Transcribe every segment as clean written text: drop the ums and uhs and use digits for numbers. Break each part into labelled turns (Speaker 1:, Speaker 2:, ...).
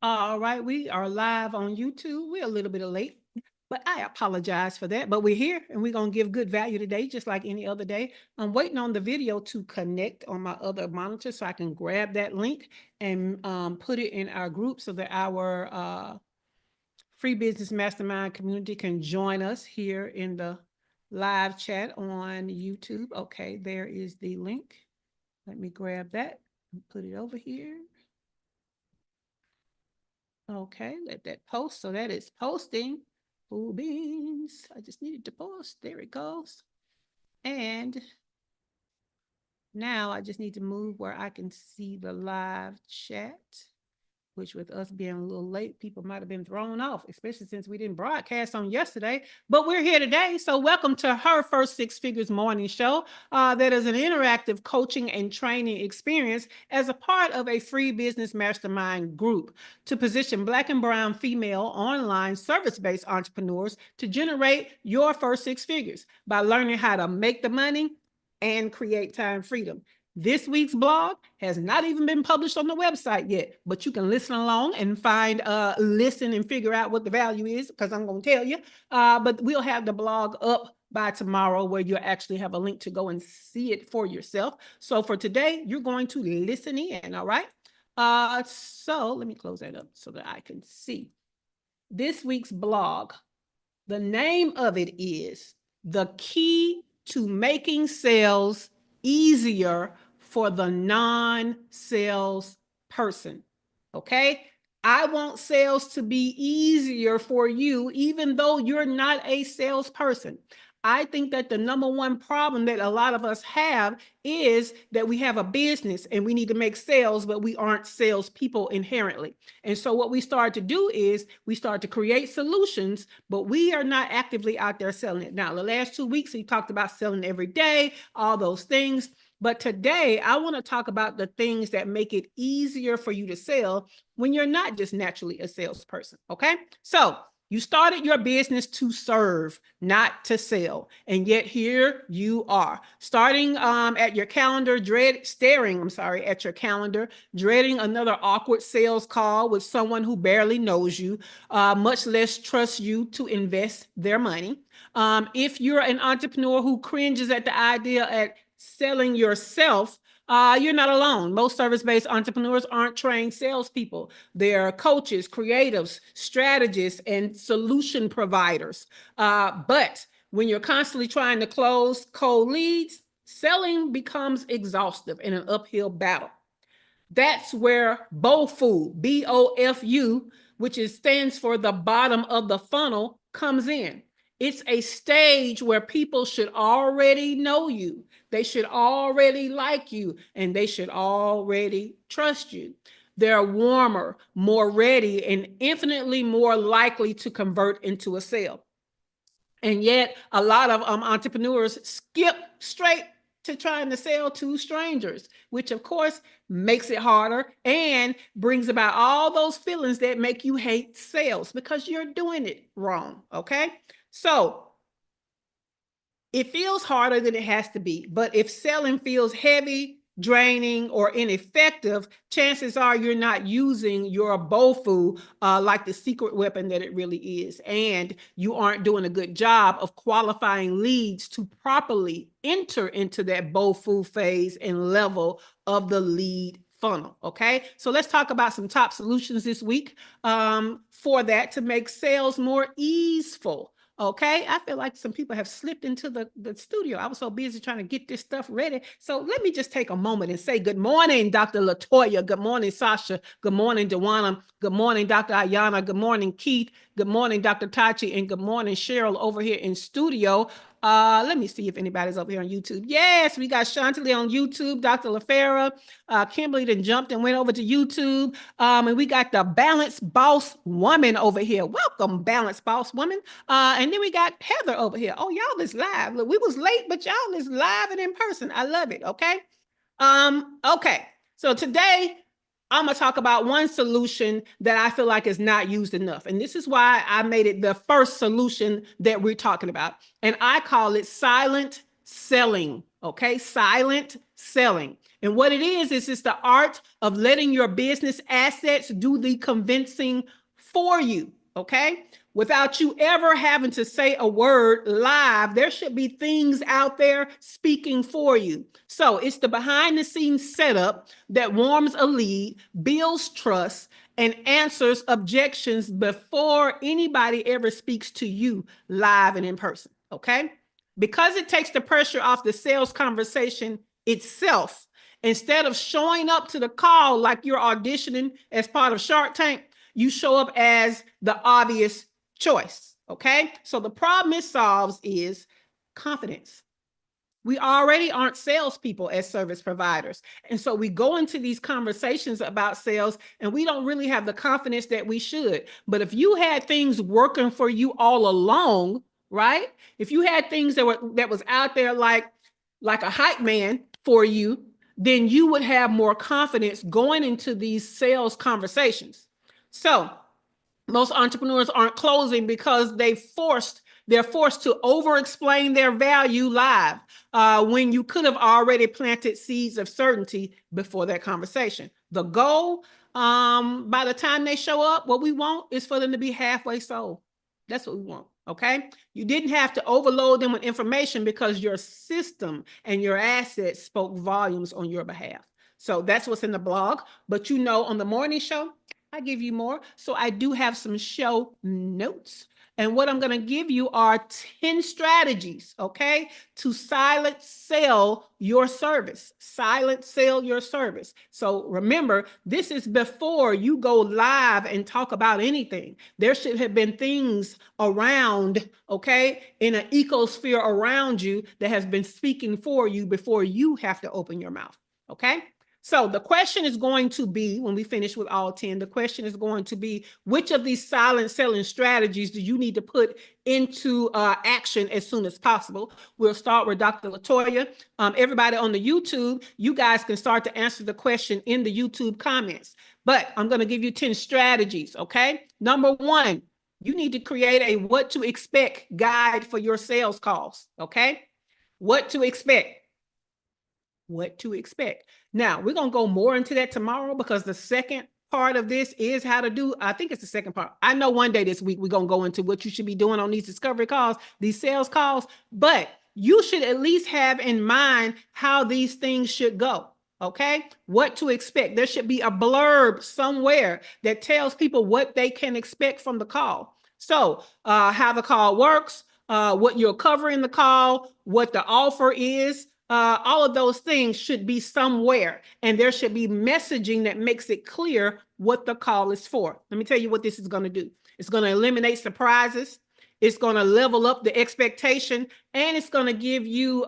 Speaker 1: All right, we are live on YouTube. We're a little bit late, but I apologize for that. But we're here and we're going to give good value today, just like any other day. I'm waiting on the video to connect on my other monitor so I can grab that link and put it in our group so that our free business mastermind community can join us here in the live chat on YouTube. Okay, there is the link. Let me grab that and put it over here. Okay, let that post. So that is posting. Cool beans. I just needed to post. There it goes. And now I just need to move where I can see the live chat, which with us being a little late, people might have been thrown off, especially since we didn't broadcast on yesterday. But we're here today. So welcome to her First Six Figures Morning Show. That is an interactive coaching and training experience as a part of a free business mastermind group to position Black and brown female online service-based entrepreneurs to generate your first six figures by learning how to make the money and create time freedom. This week's blog has not even been published on the website yet, but you can listen along and listen and figure out what the value is, because I'm going to tell you. But we'll have the blog up by tomorrow where you'll actually have a link to go and see it for yourself. So for today, you're going to listen in, all right? So let me close that up so that I can see. This week's blog, the name of it is The Key to Making Sales Easier for the Non-Sales Person. Okay? I want sales to be easier for you, even though you're not a salesperson. I think that the number one problem that a lot of us have is that we have a business and we need to make sales, but we aren't salespeople inherently. And so what we start to do is we start to create solutions, but we are not actively out there selling it. Now, the last 2 weeks, we talked about selling every day, all those things. But today, I want to talk about the things that make it easier for you to sell when you're not just naturally a salesperson, okay? So you started your business to serve, not to sell. And yet here you are, starting at your calendar, staring at your calendar, dreading another awkward sales call with someone who barely knows you, much less trusts you to invest their money. If you're an entrepreneur who cringes at the idea at selling yourself, you're not alone. Most service-based entrepreneurs aren't trained salespeople. They're coaches, creatives, strategists, and solution providers. But when you're constantly trying to close cold leads, selling becomes exhaustive in an uphill battle. That's where BOFU, B-O-F-U, which stands for the bottom of the funnel, comes in. It's a stage where people should already know you. They should already like you, and they should already trust you. They're warmer, more ready, and infinitely more likely to convert into a sale. And yet a lot of entrepreneurs skip straight to trying to sell to strangers, which of course makes it harder and brings about all those feelings that make you hate sales because you're doing it wrong, okay? So it feels harder than it has to be, but if selling feels heavy, draining, or ineffective, chances are you're not using your BOFU like the secret weapon that it really is, and you aren't doing a good job of qualifying leads to properly enter into that BOFU phase and level of the lead funnel, okay? So let's talk about some top solutions this week for that to make sales more easeful. Okay, I feel like some people have slipped into the studio. I was so busy trying to get this stuff ready. So let me just take a moment and say good morning, Dr. Latoya. Good morning, Sasha. Good morning, Dewana. Good morning, Dr. Ayana. Good morning, Keith. Good morning, Dr. Tachi. And good morning, Cheryl, over here in studio. Let me see if anybody's over here on YouTube. Yes, we got Chantilly on YouTube, Dr. LaFera. Kimberly then jumped and went over to YouTube. And we got the Balanced Boss Woman over here. Welcome, Balanced Boss Woman. And then we got Heather over here. Oh, y'all is live. Look, we was late, but y'all is live and in person. I love it, okay? Okay, so today I'm going to talk about one solution that I feel like is not used enough. And this is why I made it the first solution that we're talking about. And I call it silent selling, okay? Silent selling. And what it is it's the art of letting your business assets do the convincing for you, okay? Without you ever having to say a word live, there should be things out there speaking for you. So it's the behind the scenes setup that warms a lead, builds trust, and answers objections before anybody ever speaks to you live and in person, okay? Because it takes the pressure off the sales conversation itself, instead of showing up to the call like you're auditioning as part of Shark Tank, you show up as the obvious choice, okay? So the problem it solves is confidence. We already aren't salespeople as service providers. And so we go into these conversations about sales and we don't really have the confidence that we should. But if you had things working for you all along, right? If you had things that was out there like a hype man for you, then you would have more confidence going into these sales conversations. So most entrepreneurs aren't closing because they're forced to over-explain their value live when you could have already planted seeds of certainty before that conversation. The goal, by the time they show up, what we want is for them to be halfway sold. That's what we want, okay? You didn't have to overload them with information because your system and your assets spoke volumes on your behalf. So that's what's in the blog. But you know, on the morning show, I give you more. So I do have some show notes. And what I'm going to give you are 10 strategies, okay, to silent sell your service. Silent sell your service. So remember, this is before you go live and talk about anything. There should have been things around, okay, in an ecosphere around you that has been speaking for you before you have to open your mouth, okay? So the question is going to be, when we finish with all 10, the question is going to be, which of these silent selling strategies do you need to put into action as soon as possible? We'll start with Dr. Latoya. Everybody on the YouTube, you guys can start to answer the question in the YouTube comments. But I'm going to give you 10 strategies, okay? Number one, you need to create a what to expect guide for your sales calls, okay? What to expect. What to expect. Now, we're going to go more into that tomorrow because the second part of this is how to do, I think it's the second part. I know one day this week we're going to go into what you should be doing on these discovery calls, these sales calls, but you should at least have in mind how these things should go. Okay, what to expect. There should be a blurb somewhere that tells people what they can expect from the call. So how the call works, what you're covering the call, what the offer is. All of those things should be somewhere, and there should be messaging that makes it clear what the call is for. Let me tell you what this is going to do. It's going to eliminate surprises. It's going to level up the expectation, and it's going to give you,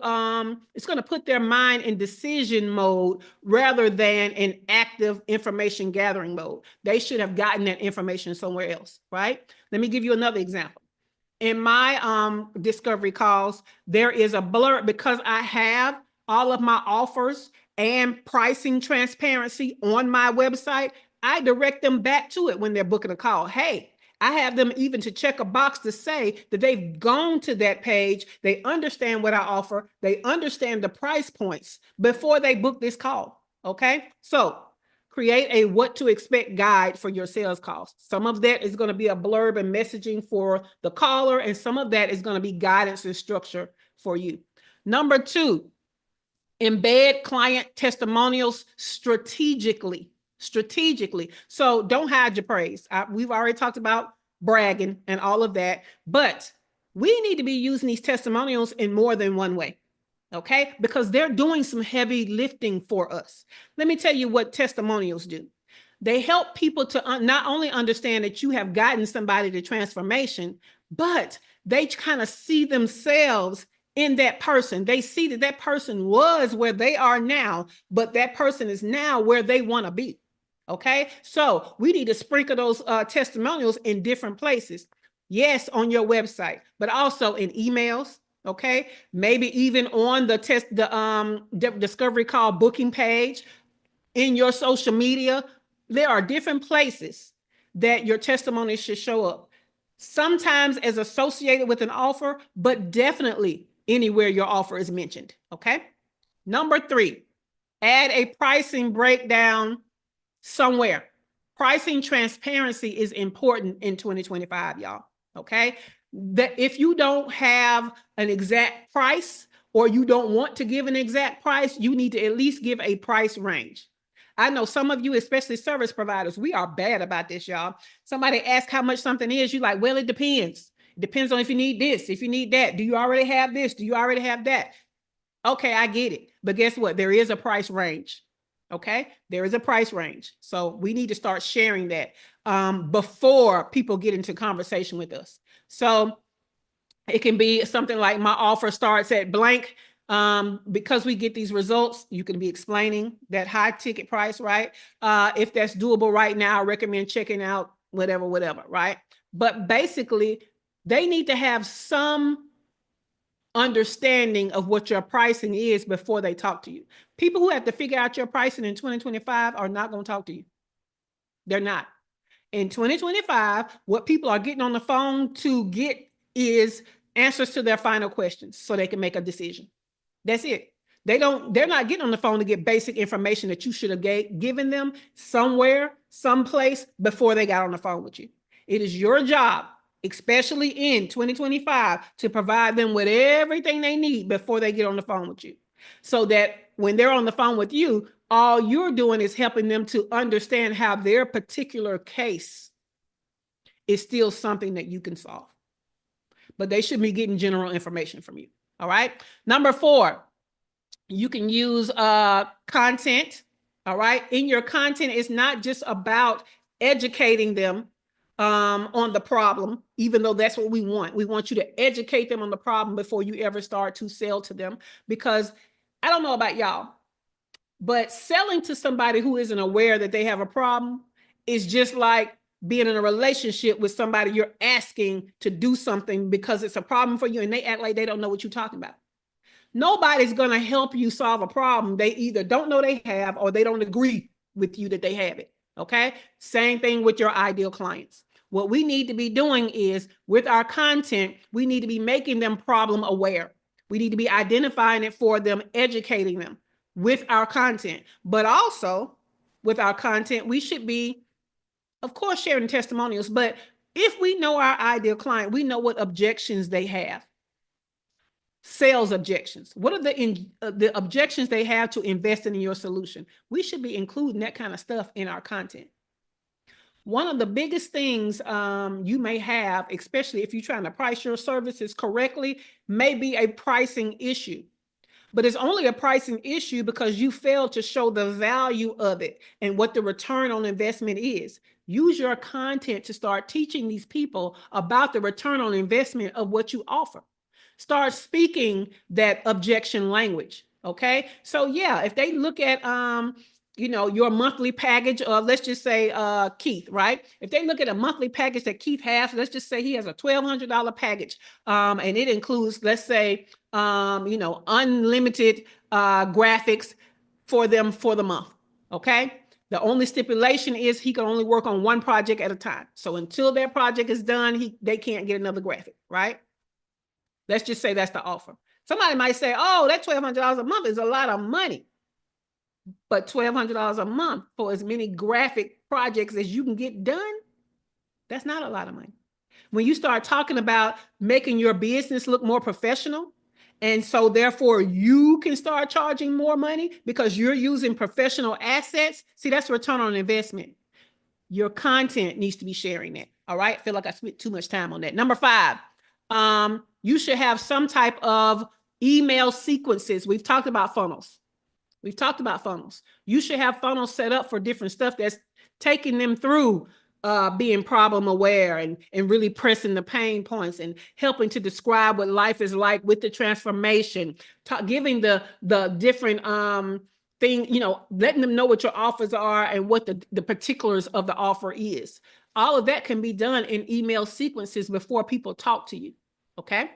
Speaker 1: it's going to put their mind in decision mode rather than in active information gathering mode. They should have gotten that information somewhere else, right? Let me give you another example. In my discovery calls, there is a blurb because I have all of my offers and pricing transparency on my website. I direct them back to it when they're booking a call. Hey, I have them even to check a box to say that they've gone to that page. They understand what I offer. They understand the price points before they book this call. Okay, so create a what to expect guide for your sales calls. Some of that is going to be a blurb and messaging for the caller, and some of that is going to be guidance and structure for you. Number two, embed client testimonials strategically. So don't hide your praise. We've already talked about bragging and all of that, but we need to be using these testimonials in more than one way. Okay, because they're doing some heavy lifting for us. Let me tell you what testimonials do. They help people to not only understand that you have gotten somebody to transformation, but they kind of see themselves in that person. They see that that person was where they are now, but that person is now where they want to be. Okay, so we need to sprinkle those testimonials in different places. Yes, on your website, but also in emails. Okay, maybe even on the discovery call booking page, in your social media. There are different places that your testimony should show up. Sometimes as associated with an offer, but definitely anywhere your offer is mentioned. Okay. Number 3, add a pricing breakdown somewhere. Pricing transparency is important in 2025, y'all. Okay. That if you don't have an exact price or you don't want to give an exact price, you need to at least give a price range. I know some of you, especially service providers, we are bad about this, y'all. Somebody asks how much something is, you're like, well, it depends. It depends on if you need this, if you need that. Do you already have this? Do you already have that? Okay, I get it. But guess what? There is a price range. Okay, there is a price range. So we need to start sharing that before people get into conversation with us. So it can be something like my offer starts at blank. Because we get these results, you can be explaining that high ticket price, right? If that's doable right now, I recommend checking out whatever, right? But basically, they need to have some understanding of what your pricing is before they talk to you. People who have to figure out your pricing in 2025 are not going to talk to you. They're not. In 2025, what people are getting on the phone to get is answers to their final questions so they can make a decision. That's it. They're not getting on the phone to get basic information that you should have given them somewhere, someplace before they got on the phone with you. It is your job, especially in 2025, to provide them with everything they need before they get on the phone with you. So that when they're on the phone with you, all you're doing is helping them to understand how their particular case is still something that you can solve. But they should be getting general information from you. All right. Number 4, you can use content. All right. In your content, it's not just about educating them on the problem, even though that's what we want. We want you to educate them on the problem before you ever start to sell to them. Because I don't know about y'all, but selling to somebody who isn't aware that they have a problem is just like being in a relationship with somebody you're asking to do something because it's a problem for you and they act like they don't know what you're talking about. Nobody's going to help you solve a problem they either don't know they have or they don't agree with you that they have it. Okay. Same thing with your ideal clients. What we need to be doing is with our content, we need to be making them problem aware. We need to be identifying it for them, educating them with our content. But also with our content, we should be, of course, sharing testimonials. But if we know our ideal client, we know what objections they have. Sales objections. What are the objections they have to investing in your solution? We should be including that kind of stuff in our content. One of the biggest things you may have, especially if you're trying to price your services correctly, may be a pricing issue. But it's only a pricing issue because you failed to show the value of it and what the return on investment is. Use your content to start teaching these people about the return on investment of what you offer. Start speaking that objection language. Okay. So yeah, if they look at, your monthly package, or let's just say Keith, right? If they look at a monthly package that Keith has, let's just say he has a $1,200 package, and it includes, let's say, unlimited graphics for them for the month. Okay. The only stipulation is he can only work on one project at a time. So until their project is done, they can't get another graphic, right? Let's just say that's the offer. Somebody might say, oh, that $1,200 a month is a lot of money. But $1,200 a month for as many graphic projects as you can get done, that's not a lot of money. When you start talking about making your business look more professional, and so therefore you can start charging more money because you're using professional assets, see, that's return on investment. Your content needs to be sharing that. All right. I feel like I spent too much time on that. Number 5, you should have some type of email sequences. We've talked about funnels. You should have funnels set up for different stuff that's taking them through being problem aware and really pressing the pain points and helping to describe what life is like with the transformation, giving the different thing, letting them know what your offers are and what the particulars of the offer is. All of that can be done in email sequences before people talk to you. Okay.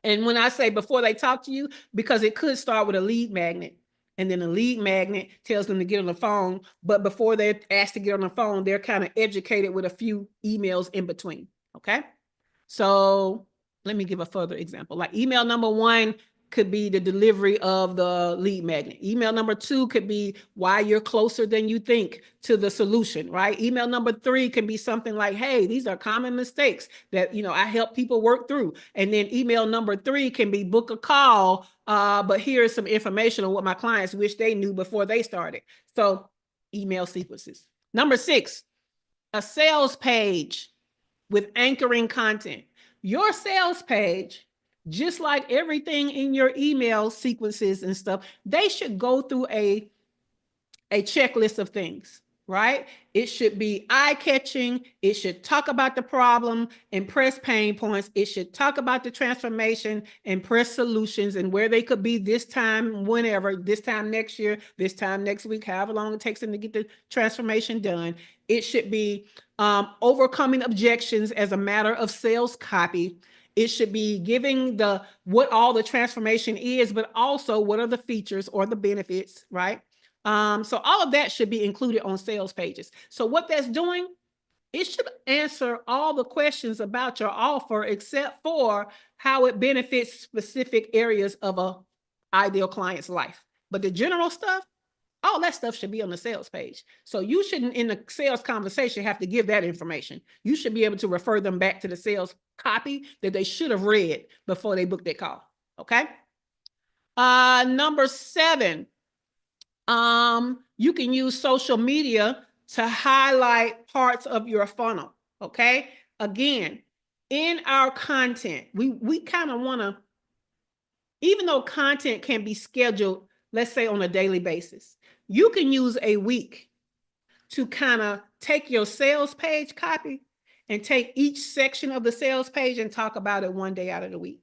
Speaker 1: And when I say before they talk to you, because it could start with a lead magnet. And then a lead magnet tells them to get on the phone. But before they're asked to get on the phone, they're kind of educated with a few emails in between. Okay. So let me give a further example. Like email number 1 could be the delivery of the lead magnet. Email number 2 could be why you're closer than you think to the solution, right? Email number 3 can be something like, hey, these are common mistakes that, I help people work through. And then email number 3 can be book a call, but here's some information on what my clients wish they knew before they started. So email sequences. Number 6, a sales page with anchoring content. Your sales page, just like everything in your email sequences and stuff, they should go through a checklist of things, right? It should be eye-catching. It should talk about the problem and press pain points. It should talk about the transformation and press solutions and where they could be this time, whenever, this time next year, this time next week, however long it takes them to get the transformation done. It should be overcoming objections as a matter of sales copy. It should be giving what all the transformation is, but also what are the features or the benefits, right? So all of that should be included on sales pages. So what that's doing, it should answer all the questions about your offer, except for how it benefits specific areas of a ideal client's life. But the general stuff, all that stuff should be on the sales page. So you shouldn't, in the sales conversation, have to give that information. You should be able to refer them back to the sales copy that they should have read before they booked their call. Okay. Number 7, you can use social media to highlight parts of your funnel. Okay. Again, in our content, we kind of want to, even though content can be scheduled, let's say on a daily basis, you can use a week to kind of take your sales page copy and take each section of the sales page and talk about it one day out of the week.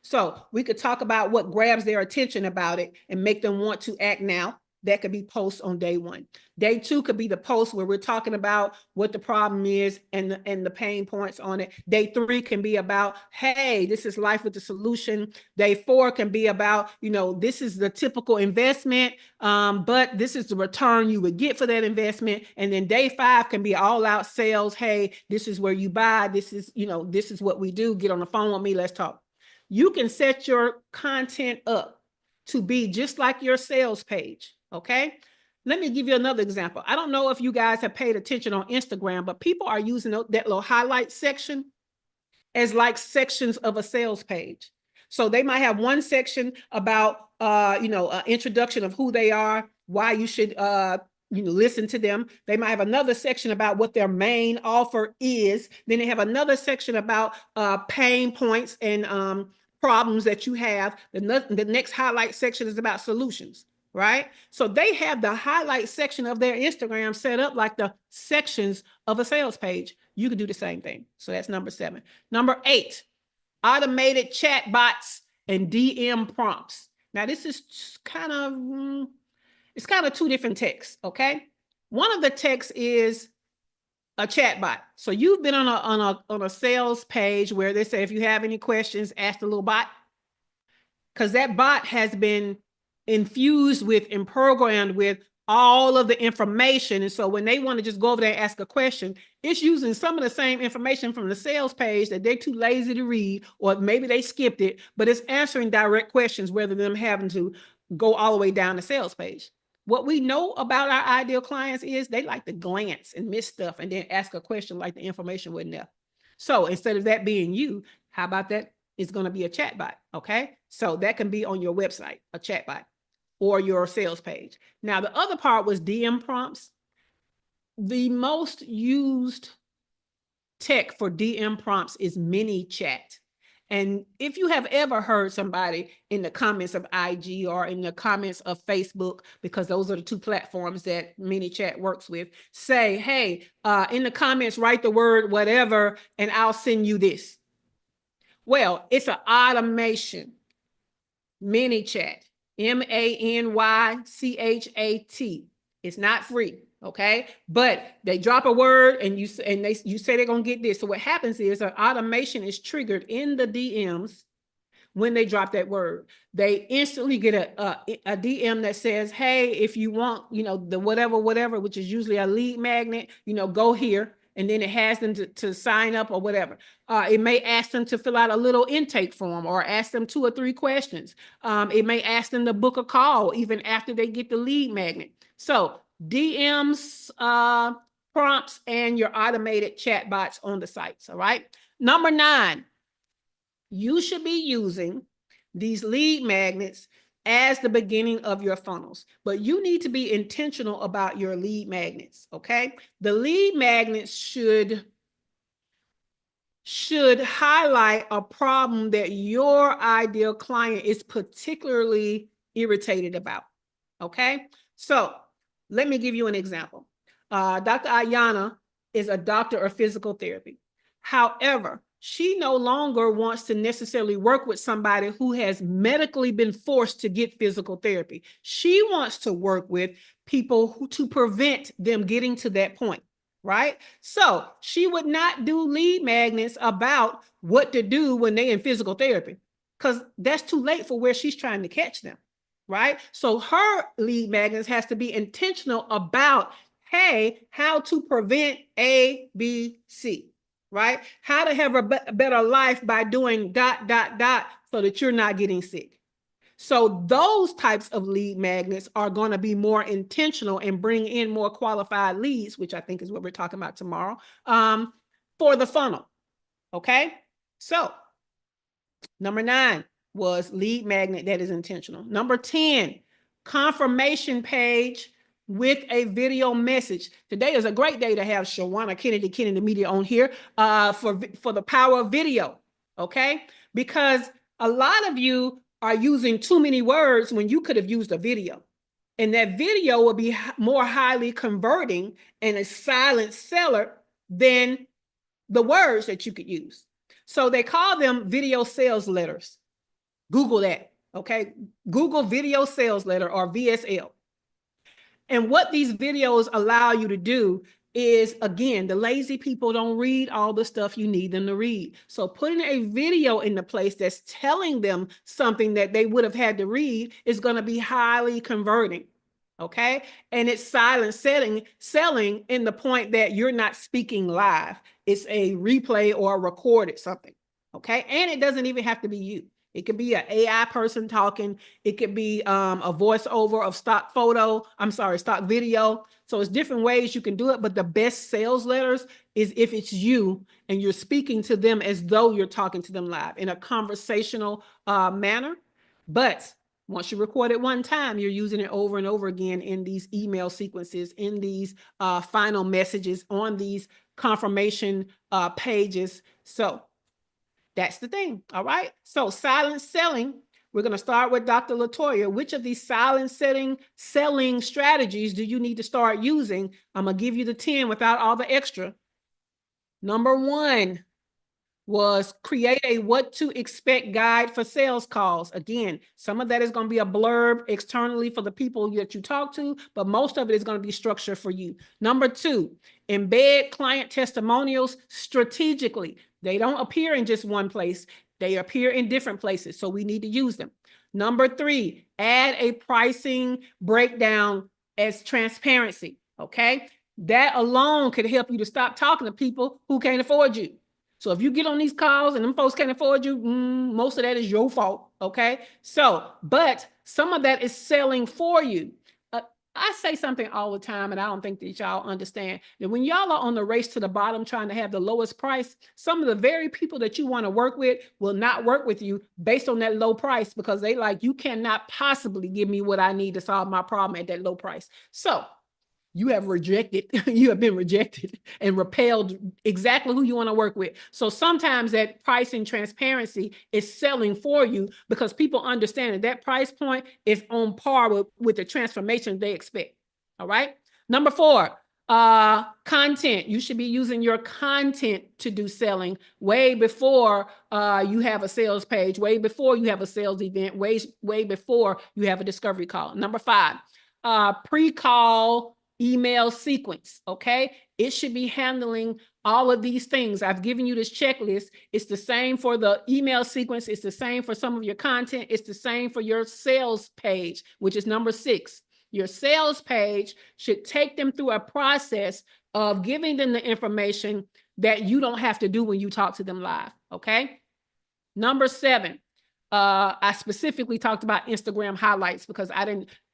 Speaker 1: So we could talk about what grabs their attention about it and make them want to act now. That could be posts on day 1. Day 2 could be the post where we're talking about what the problem is and the pain points on it. Day 3 can be about, hey, this is life with the solution. Day 4 can be about, this is the typical investment, but this is the return you would get for that investment. And then day 5 can be all out sales. Hey, this is where you buy. This is, this is what we do. Get on the phone with me. Let's talk. You can set your content up to be just like your sales page. Okay. Let me give you another example. I don't know if you guys have paid attention on Instagram, but people are using that little highlight section as like sections of a sales page. So they might have one section about, introduction of who they are, why you should, listen to them. They might have another section about what their main offer is. Then they have another section about pain points and problems that you have. The next highlight section is about solutions. Right? So they have the highlight section of their Instagram set up like the sections of a sales page. You could do the same thing. So that's number 7. Number 8, automated chat bots and DM prompts. Now this is kind of, it's kind of 2 different texts. Okay. One of the texts is a chat bot. So you've been on a sales page where they say, if you have any questions, ask the little bot, because that bot has been infused with and programmed with all of the information. And so when they want to just go over there and ask a question, it's using some of the same information from the sales page that they're too lazy to read, or maybe they skipped it, but it's answering direct questions rather than them having to go all the way down the sales page. What we know about our ideal clients is they like to glance and miss stuff and then ask a question like the information wasn't there. So instead of that being you, how about that? It's going to be a chat bot. Okay. So that can be on your website, a chat bot, or your sales page. Now, the other part was DM prompts. The most used tech for DM prompts is mini chat. And if you have ever heard somebody in the comments of IG or in the comments of Facebook, because those are the 2 platforms that mini chat works with, say, hey, in the comments, write the word whatever, and I'll send you this. Well, it's an automation. Mini chat. MANYCHAT. It's not free, okay? But they drop a word and you say they're gonna get this. So what happens is an automation is triggered in the DMs when they drop that word. They instantly get a DM that says, hey, if you want, the whatever, which is usually a lead magnet, go here. and then it has them to sign up or whatever. It may ask them to fill out a little intake form or ask them 2 or 3 questions. It may ask them to book a call even after they get the lead magnet. So DMs, prompts, and your automated chatbots on the sites, all right? Number 9, you should be using these lead magnets as the beginning of your funnels, but you need to be intentional about your lead magnets, okay? The lead magnets should highlight a problem that your ideal client is particularly irritated about, okay? So let me give you an example. Dr. Ayana is a doctor of physical therapy. However, she no longer wants to necessarily work with somebody who has medically been forced to get physical therapy. She wants to work with people to prevent them getting to that point, right? So she would not do lead magnets about what to do when they're in physical therapy, because that's too late for where she's trying to catch them, right? So her lead magnets has to be intentional about, hey, how to prevent A, B, C. Right? How to have a better life by doing ... so that you're not getting sick. So those types of lead magnets are going to be more intentional and bring in more qualified leads, which I think is what we're talking about tomorrow, for the funnel. Okay. So number 9 was lead magnet that is intentional. Number 10, confirmation page with a video message. Today is a great day to have Shawana Kennedy Media on here for the power of video, okay? Because a lot of you are using too many words when you could have used a video. And that video will be more highly converting and a silent seller than the words that you could use. So they call them video sales letters. Google that, okay? Google video sales letter or VSL. And what these videos allow you to do is, again, the lazy people don't read all the stuff you need them to read. So putting a video in the place that's telling them something that they would have had to read is going to be highly converting. Okay. And it's silent selling in the point that you're not speaking live. It's a replay or a recorded something. Okay. And it doesn't even have to be you. It could be an AI person talking. It could be a voiceover of stock video. So it's different ways you can do it. But the best sales letters is if it's you and you're speaking to them as though you're talking to them live in a conversational manner. But once you record it one time, you're using it over and over again in these email sequences, in these final messages, on these confirmation pages. So that's the thing. All right. So silent selling, we're going to start with Dr. Latoya. Which of these silent selling strategies do you need to start using? I'm going to give you the 10 without all the extra. Number 1 was create a what to expect guide for sales calls. Again, some of that is going to be a blurb externally for the people that you talk to, but most of it is going to be structured for you. Number 2, embed client testimonials strategically. They don't appear in just one place. They appear in different places. So we need to use them. Number 3, add a pricing breakdown as transparency. Okay. That alone could help you to stop talking to people who can't afford you. So if you get on these calls and them folks can't afford you, most of that is your fault, okay? So, but some of that is selling for you. I say something all the time, and I don't think that y'all understand that when y'all are on the race to the bottom trying to have the lowest price, some of the very people that you want to work with will not work with you based on that low price because they like, you cannot possibly give me what I need to solve my problem at that low price. So you have been rejected and repelled exactly who you want to work with. So sometimes that pricing transparency is selling for you because people understand that that price point is on par with the transformation they expect. All right. Number 4, content. You should be using your content to do selling way before you have a sales page, way before you have a sales event, way before you have a discovery call. Number 5, pre-call email sequence. Okay. It should be handling all of these things. I've given you this checklist. It's the same for the email sequence. It's the same for some of your content. It's the same for your sales page, which is number 6. Your sales page should take them through a process of giving them the information that you don't have to do when you talk to them live. Okay. Number 7, I specifically talked about Instagram highlights because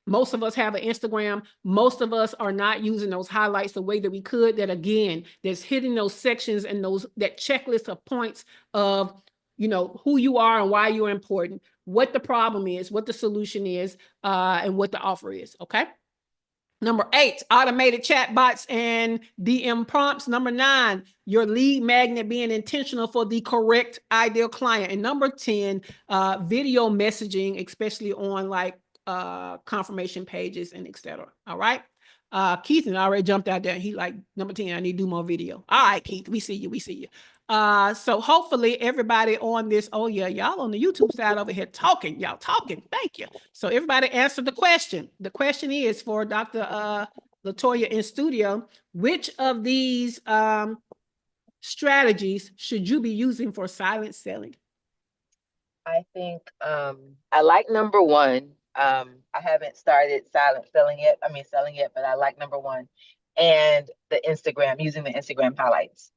Speaker 1: most of us have an Instagram. Most of us are not using those highlights the way that we could. That again, that's hitting those sections and that checklist of points of, who you are and why you're important, what the problem is, what the solution is, and what the offer is. Okay. Number 8, automated chatbots and DM prompts. Number 9, your lead magnet being intentional for the correct ideal client. And number 10, video messaging, especially on like confirmation pages and etc. All right. Keith and I already jumped out there. He like, number 10, I need to do more video. All right, Keith, we see you. We see you. So hopefully everybody on this, oh yeah, y'all on the YouTube side over here talking, y'all talking. Thank you. So everybody answered the question. The question is for Dr. Latoya in studio, which of these strategies should you be using for silent selling?
Speaker 2: I think I like number 1. I haven't started selling yet, but I like number 1. And the Instagram, using the Instagram highlights.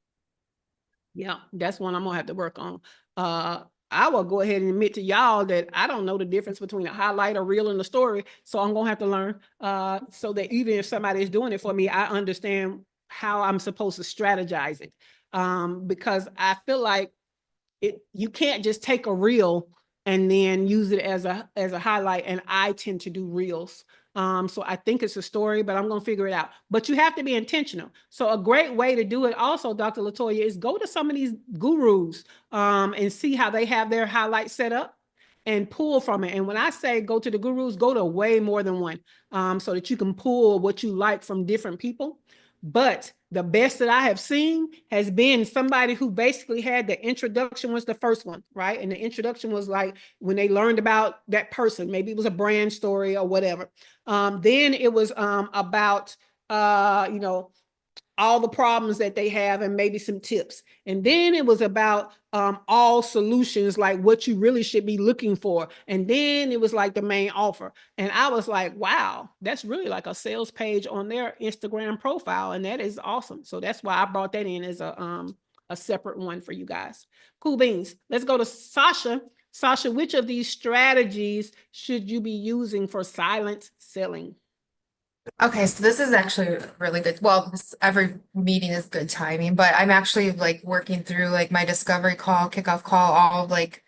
Speaker 1: Yeah, that's one I'm gonna have to work on. I will go ahead and admit to y'all that I don't know the difference between a highlight, a reel, and a story. So I'm gonna have to learn so that even if somebody is doing it for me, I understand how I'm supposed to strategize it. Because I feel like you can't just take a reel and then use it as a highlight. And I tend to do reels. So I think it's a story, but I'm going to figure it out. But you have to be intentional. So a great way to do it also, Dr. Latoya, is go to some of these gurus and see how they have their highlights set up and pull from it. And when I say go to the gurus, go to way more than one so that you can pull what you like from different people. But the best that I have seen has been somebody who basically had the introduction was the first one, right? And the introduction was like when they learned about that person, maybe it was a brand story or whatever. Then it was about, all the problems that they have and maybe some tips. And then it was about all solutions, like what you really should be looking for. And then it was like the main offer. And I was like, wow, that's really like a sales page on their Instagram profile. And that is awesome. So that's why I brought that in as a separate one for you guys. Cool beans. Let's go to Sasha. Sasha, which of these strategies should you be using for silent selling?
Speaker 3: Okay, so this is actually really good. Well, every meeting is good timing, but I'm actually like working through like my discovery call, kickoff call, all of like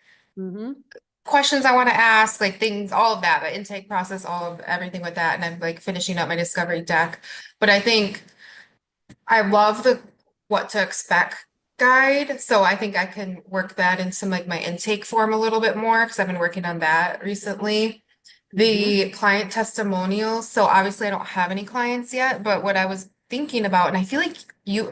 Speaker 3: questions I want to ask, like things, all of that, the intake process, all of everything with that. And I'm like finishing up my discovery deck. But I think I love the what to expect guide. So I think I can work that into like my intake form a little bit more because I've been working on that recently. The client testimonials. So obviously I don't have any clients yet, but what I was thinking about, and I feel like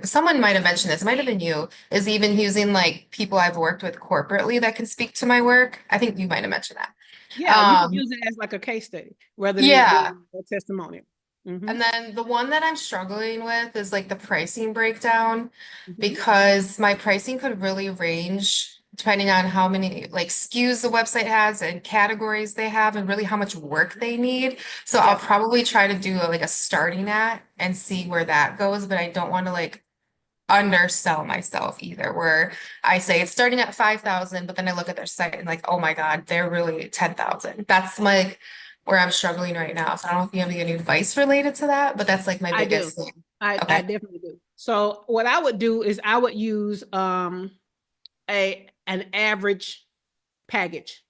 Speaker 3: someone might have mentioned this, it might have been you, is even using like people I've worked with corporately that can speak to my work. I think you might have mentioned that.
Speaker 1: Yeah, you can use it as like a case study rather than a testimonial.
Speaker 3: And then the one that I'm struggling with is like the pricing breakdown because my pricing could really range depending on how many like SKUs the website has and categories they have and really how much work they need. So I'll probably try to do like a starting at and see where that goes, but I don't want to like undersell myself either, where I say it's starting at 5,000, but then I look at their site and like, oh my God, they're really 10,000. That's like where I'm struggling right now. So I don't know if you have any advice related to that, but that's like my biggest thing.
Speaker 1: I definitely do. So what I would do is I would use an average package.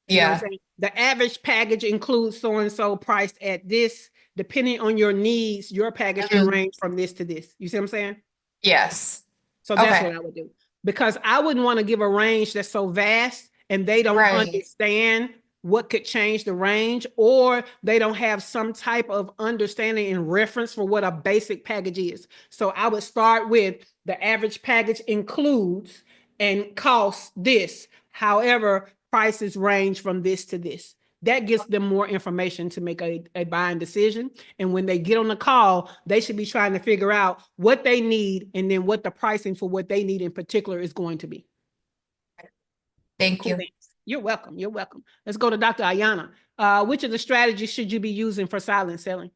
Speaker 1: You know what I'm saying? The average package includes so-and-so priced at this. Depending on your needs, your package can range from this to this. You see what I'm saying?
Speaker 3: Yes.
Speaker 1: So that's what I would do. Because I wouldn't want to give a range that's so vast and they don't understand what could change the range, or they don't have some type of understanding and reference for what a basic package is. So I would start with the average package includes and costs this. However, prices range from this to this. That gives them more information to make a buying decision. And when they get on the call, they should be trying to figure out what they need and then what the pricing for what they need in particular is going to be.
Speaker 3: Thank you.
Speaker 1: You're welcome. You're welcome. Let's go to Dr. Ayana. Which of the strategies should you be using for silent selling?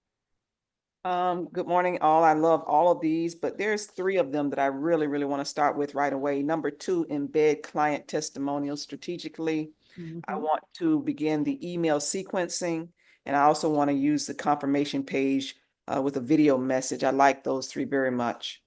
Speaker 4: Good morning, all. I love all of these, but there's 3 of them that I really, really want to start with right away. Number 2, embed client testimonials strategically. I want to begin the email sequencing, and I also want to use the confirmation page with a video message. I like those 3 very much.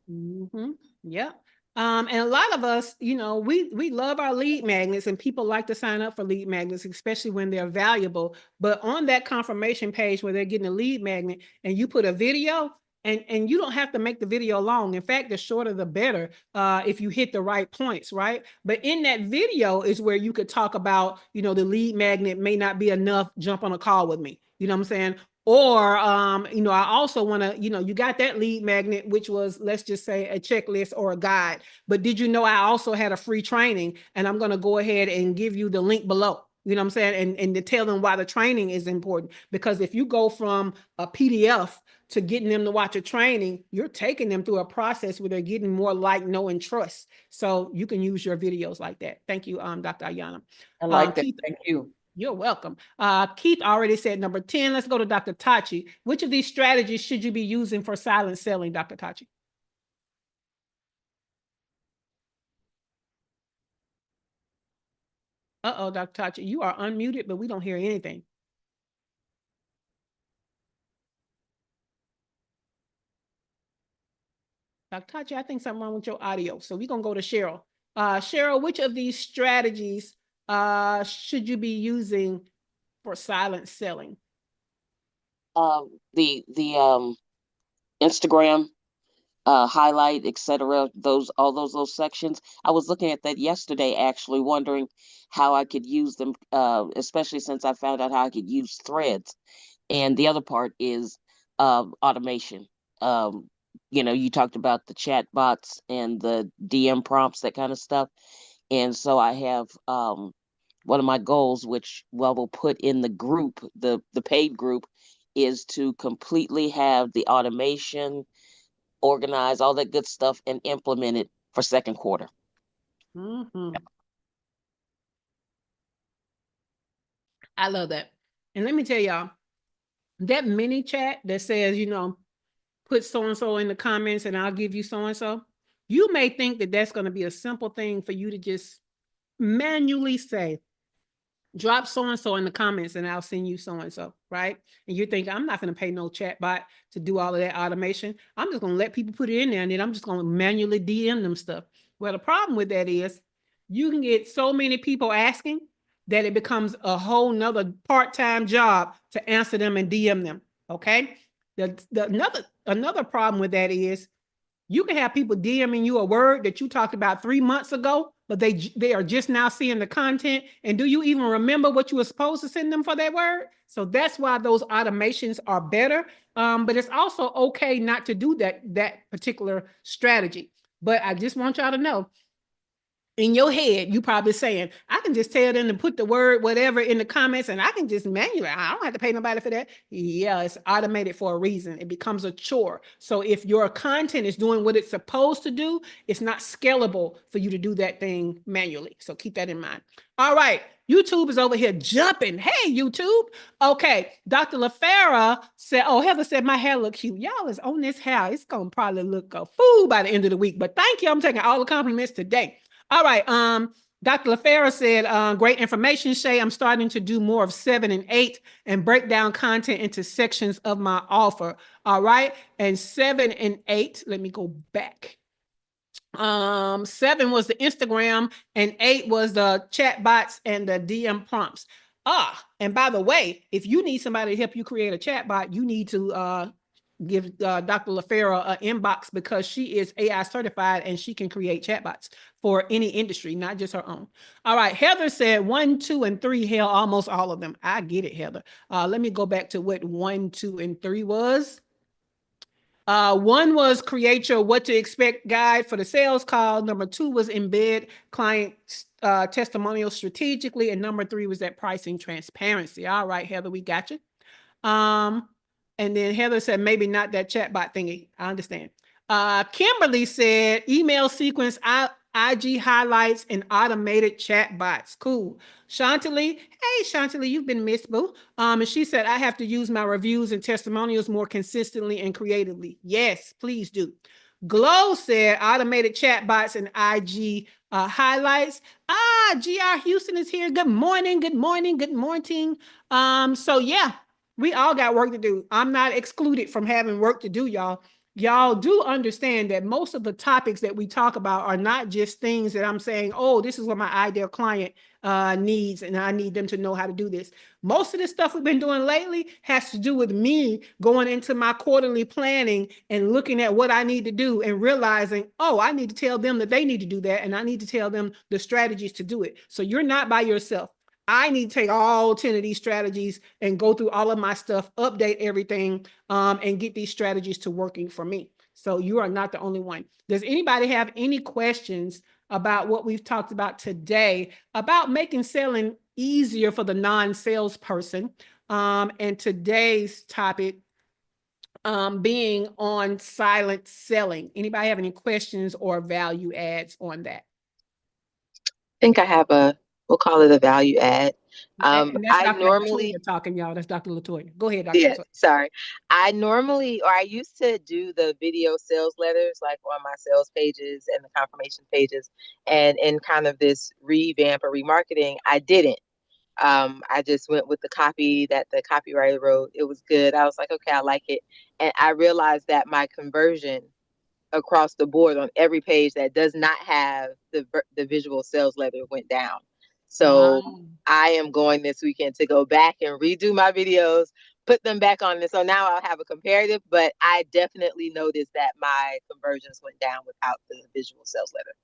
Speaker 1: Yeah. And a lot of us, you know, we love our lead magnets, and people like to sign up for lead magnets, especially when they're valuable. But on that confirmation page where they're getting a lead magnet and you put a video, and you don't have to make the video long. In fact, the shorter the better, if you hit the right points, right? But in that video is where you could talk about, you know, the lead magnet may not be enough, jump on a call with me. You know what I'm saying? Or, you know, I also want to, you know, you got that lead magnet, which was, let's just say, a checklist or a guide. But did you know I also had a free training, and I'm going to go ahead and give you the link below. You know what I'm saying? And to tell them why the training is important. Because if you go from a PDF to getting them to watch a training, you're taking them through a process where they're getting more like, know, and trust. So you can use your videos like that. Thank you, Dr. Ayana.
Speaker 4: I like that.
Speaker 1: Keith,
Speaker 4: thank you.
Speaker 1: You're welcome. Keith already said number 10. Let's go to Dr. Tachi. Which of these strategies should you be using for silent selling, Dr. Tachi? Uh-oh, Dr. Tachi, you are unmuted, but we don't hear anything. Dr. Tachi, I think something wrong with your audio. So we're going to go to Cheryl. Cheryl, which of these strategies should you be using for silent selling?
Speaker 5: The Instagram highlight, etc. All those sections. I was looking at that yesterday, actually wondering how I could use them, especially since I found out how I could use threads. And the other part is automation. You know, you talked about the chat bots and the DM prompts, that kind of stuff. And so I have one of my goals, which we'll put in the group, the paid group, is to completely have the automation, organize all that good stuff, and implement it for second quarter.
Speaker 1: I love that. And let me tell y'all, that mini chat that says, you know, put so-and-so in the comments and I'll give you so-and-so, you may think that that's going to be a simple thing for you to just manually say, drop so-and-so in the comments and I'll send you so-and-so, right? And you're thinking, I'm not going to pay no chat bot to do all of that automation. I'm just going to let people put it in there, and then I'm just going to manually DM them stuff. Well, the problem with that is you can get so many people asking that it becomes a whole nother part-time job to answer them and DM them, okay? Another problem with that is you can have people DMing you a word that you talked about 3 months ago, but they are just now seeing the content. And do you even remember what you were supposed to send them for that word? So that's why those automations are better. But it's also okay not to do that particular strategy. But I just want y'all to know, in your head, you probably saying, I can just tell them to put the word whatever in the comments and I can just manually, I don't have to pay nobody for that. Yeah, it's automated for a reason. It becomes a chore. So if your content is doing what it's supposed to do, it's not scalable for you to do that thing manually. So keep that in mind. All right. YouTube is over here jumping. Hey, YouTube. Okay. Dr. LaFera said, oh, Heather said, my hair look cute. Y'all is on this hair. It's going to probably look a fool by the end of the week. But thank you. I'm taking all the compliments today. All right. Dr. LaFera said, great information, Shay. I'm starting to do more of 7 and 8 and break down content into sections of my offer. All right. And 7 and 8, let me go back. 7 was the Instagram and 8 was the chat bots and the DM prompts. And by the way, if you need somebody to help you create a chat bot, you need to give Dr. LaFera an inbox, because she is AI certified and she can create chatbots for any industry, not just her own. All right. Heather said 1, 2, and 3. Hell, almost all of them. I get it, Heather. Let me go back to what 1, 2, and 3 was. 1 was create your what to expect guide for the sales call. Number 2 was embed client testimonials strategically. And number 3 was that pricing transparency. All right, Heather, we got you. And then Heather said, maybe not that chatbot thingy. I understand. Kimberly said, email sequence IG highlights, and automated chat bots. Cool. Chantilly, hey Chantilly, you've been missed, boo. And she said, I have to use my reviews and testimonials more consistently and creatively. Yes, please do. Glow said automated chat bots and IG highlights. GR Houston is here. Good morning, good morning, good morning. So yeah, we all got work to do. I'm not excluded from having work to do, y'all. Y'all do understand that most of the topics that we talk about are not just things that I'm saying, oh, this is what my ideal client needs, and I need them to know how to do this. Most of the stuff we've been doing lately has to do with me going into my quarterly planning and looking at what I need to do and realizing, oh, I need to tell them that they need to do that, and I need to tell them the strategies to do it. So you're not by yourself. I need to take all 10 of these strategies and go through all of my stuff, update everything, and get these strategies to working for me. So you are not the only one. Does anybody have any questions about what we've talked about today about making selling easier for the non-salesperson? And today's topic being on silent selling. Anybody have any questions or value adds on that?
Speaker 2: I think I have we'll call it a value add.
Speaker 1: And that's
Speaker 2: I
Speaker 1: Dr.
Speaker 2: normally,
Speaker 1: Latoya talking, y'all. That's Dr. Latoya. Go ahead, Dr.
Speaker 2: yes,
Speaker 1: Latoya.
Speaker 2: sorry. I used to do the video sales letters like on my sales pages and the confirmation pages. And in kind of this revamp or remarketing, I didn't. I just went with the copy that the copywriter wrote. It was good. I was like, okay, I like it. And I realized that my conversion across the board on every page that does not have the visual sales letter went down. So
Speaker 1: Wow.
Speaker 2: I am going this weekend to go back and redo my videos, put them back on. And so now I'll have a comparative, but I definitely noticed that my conversions went down without the visual sales letter.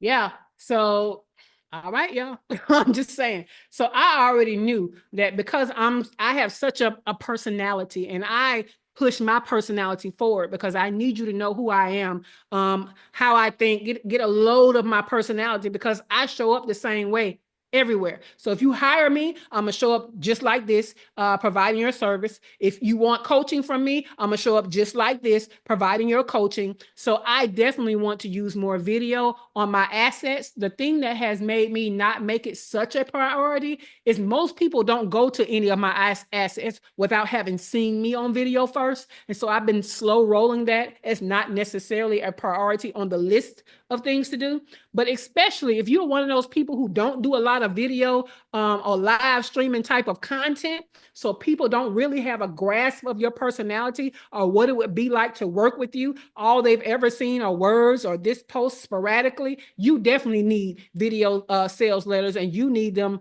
Speaker 1: Yeah. So, all right, y'all. I'm just saying. So I already knew that because I have such a personality, and I push my personality forward because I need you to know who I am, how I think, get a load of my personality, because I show up the same way everywhere. So if you hire me, I'm gonna show up just like this, providing your service. If you want coaching from me, I'm gonna show up just like this, providing your coaching. So I definitely want to use more video on my assets. The thing that has made me not make it such a priority is most people don't go to any of my assets without having seen me on video first. And so I've been slow rolling that as not necessarily a priority on the list of things to do. But especially if you're one of those people who don't do a lot of video or live streaming type of content, so people don't really have a grasp of your personality or what it would be like to work with you. All they've ever seen are words or this post sporadically. You definitely need video sales letters, and you need them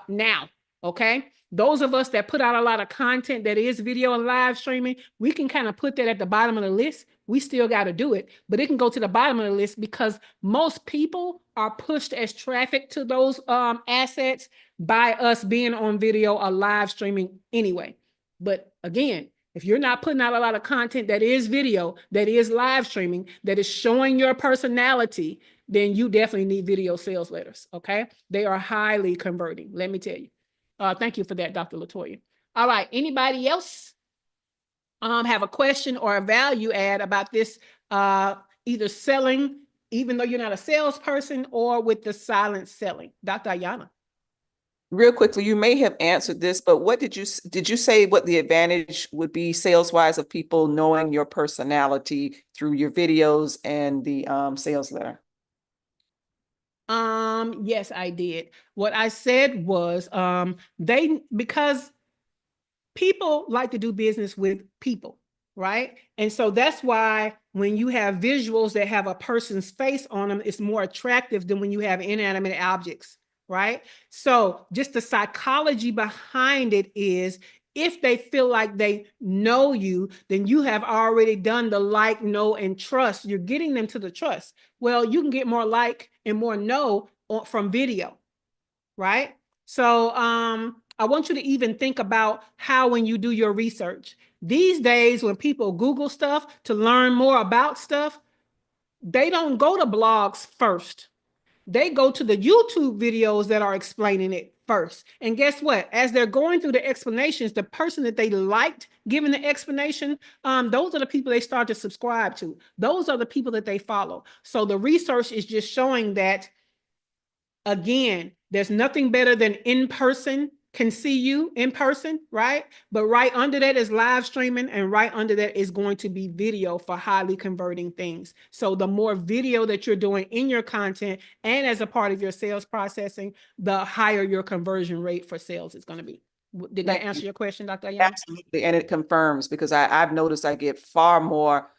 Speaker 1: now. Okay. Those of us that put out a lot of content that is video and live streaming, we can kind of put that at the bottom of the list. We still got to do it, but it can go to the bottom of the list because most people are pushed as traffic to those assets by us being on video or live streaming anyway. But again, if you're not putting out a lot of content that is video, that is live streaming, that is showing your personality, then you definitely need video sales letters, okay? They are highly converting, let me tell you. Thank you for that, Dr. Latoya. All right, anybody else have a question or a value add about this, either selling, even though you're not a salesperson, or with the silent selling? Dr. Ayana.
Speaker 4: Real quickly, you may have answered this, but what did you say what the advantage would be sales-wise of people knowing your personality through your videos and the sales letter?
Speaker 1: Yes, I did. What I said was because people like to do business with people, right? And so that's why when you have visuals that have a person's face on them, it's more attractive than when you have inanimate objects, right? So just the psychology behind it is, if they feel like they know you, then you have already done the like, know, and trust. You're getting them to the trust. Well, you can get more like and more know from video, right? So I want you to even think about how, when you do your research, these days when people Google stuff to learn more about stuff, they don't go to blogs first. they go to the YouTube videos that are explaining it first. And guess what? As they're going through the explanations, the person that they liked giving the explanation, those are the people they start to subscribe to. Those are the people that they follow. So the research is just showing that, again, there's nothing better than in-person, can see you in person, right? But right under that is live streaming, and right under that is going to be video for highly converting things. So the more video that you're doing in your content and as a part of your sales processing, the higher your conversion rate for sales is going to be. Did that answer your question, Dr. Ayana?
Speaker 4: Absolutely, and it confirms, because I've noticed I get far more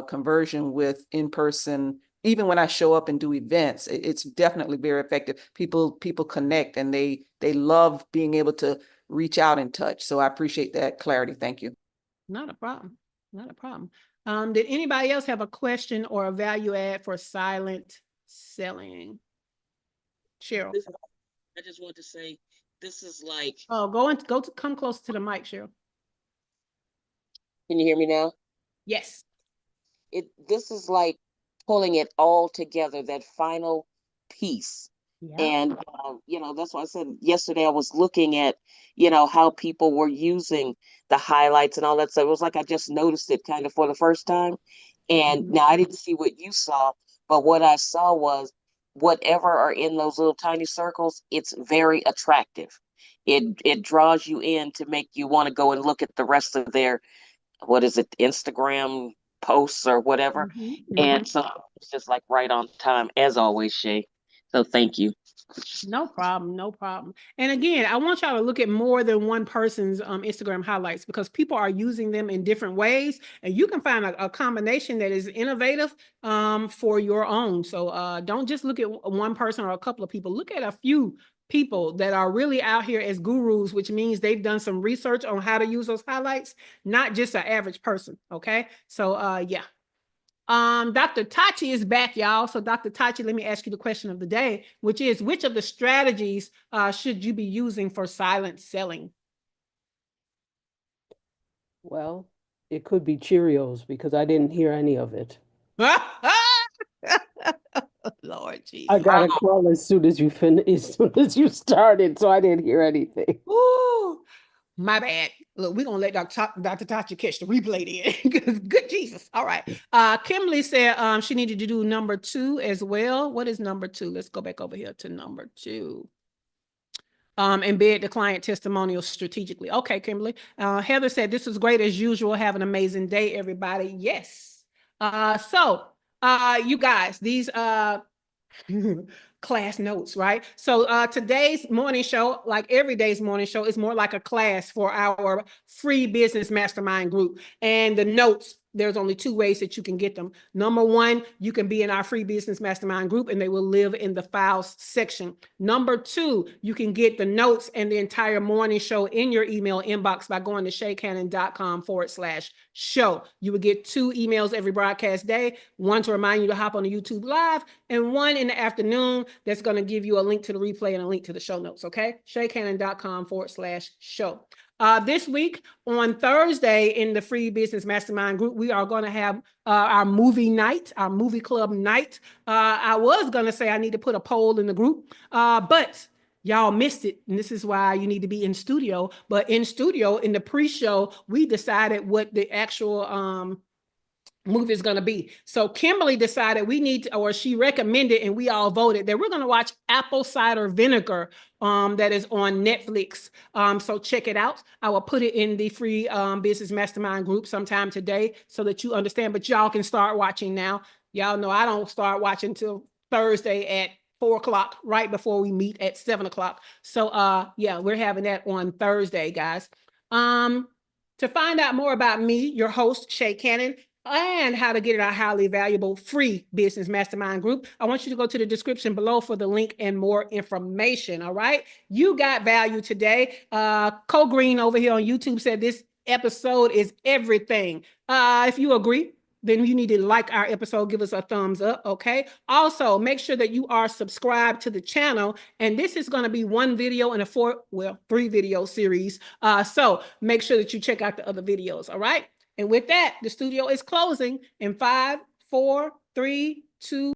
Speaker 4: conversion with in-person. Even when I show up and do events, it's definitely very effective. People connect, and they love being able to reach out and touch. So I appreciate that clarity. Thank you.
Speaker 1: Not a problem. Not a problem. Did anybody else have a question or a value add for silent selling? Cheryl.
Speaker 5: I just want to say, this is like.
Speaker 1: Oh, come close to the mic, Cheryl.
Speaker 5: Can you hear me now?
Speaker 1: Yes.
Speaker 5: This is like pulling it all together, that final piece. Yeah. And, that's why I said yesterday I was looking at, how people were using the highlights and all that stuff. It was like I just noticed it kind of for the first time. And now I didn't see what you saw, but what I saw was whatever are in those little tiny circles, it's very attractive. It draws you in to make you want to go and look at the rest of their, Instagram posts or whatever. And so it's just like right on time, as always, Shay. So thank you.
Speaker 1: No problem. No problem. And again, I want y'all to look at more than one person's Instagram highlights, because people are using them in different ways, and you can find a combination that is innovative for your own. So don't just look at one person or a couple of people. Look at a few people that are really out here as gurus, which means they've done some research on how to use those highlights, not just an average person. Okay. So yeah. Dr. Tachi is back, y'all. So Dr. Tachi, let me ask you the question of the day, which is, which of the strategies should you be using for silent selling?
Speaker 6: Well, it could be Cheerios, because I didn't hear any of it.
Speaker 1: Lord Jesus.
Speaker 6: I got a call as soon as you started, so I didn't hear anything.
Speaker 1: Ooh, my bad. Look, we're gonna let Dr. Tachi catch the replay then. Good Jesus. All right. Kimberly said she needed to do number 2 as well. What is number 2? Let's go back over here to number 2. Embed the client testimonials strategically. Okay, Kimberly. Heather said, this was great as usual. Have an amazing day, everybody. Yes. So you guys, these class notes, right? So today's morning show, like every day's morning show, is more like a class for our free business mastermind group. And the notes, there's only 2 ways that you can get them. Number 1, you can be in our free business mastermind group, and they will live in the files section. Number 2, you can get the notes and the entire morning show in your email inbox by going to shaycannon.com/show. You will get 2 emails every broadcast day, one to remind you to hop on the YouTube Live, and one in the afternoon that's going to give you a link to the replay and a link to the show notes. Okay. shaycannon.com/show. This week on Thursday in the free business mastermind group, we are going to have our movie night, our movie club night. I was going to say I need to put a poll in the group, but y'all missed it. And this is why you need to be in studio. But in studio, in the pre-show, we decided what the actual movie is going to be. So Kimberly decided she recommended, and we all voted that we're going to watch Apple Cider Vinegar that is on Netflix. So check it out. I will put it in the free business mastermind group sometime today so that you understand, but y'all can start watching now. Y'all know I don't start watching till Thursday at 4:00, right before we meet at 7:00. So yeah, we're having that on Thursday, guys. To find out more about me, your host, Shay Cannon, and how to get in our highly valuable free business mastermind group, I want you to go to the description below for the link and more information. All right. You got value today. Co Green over here on YouTube said this episode is everything. If you agree, then you need to like our episode, give us a thumbs up, okay? Also, make sure that you are subscribed to the channel, and this is going to be 1 video in a 3 video series. So make sure that you check out the other videos, all right? And with that, the studio is closing in 5, 4, 3, 2.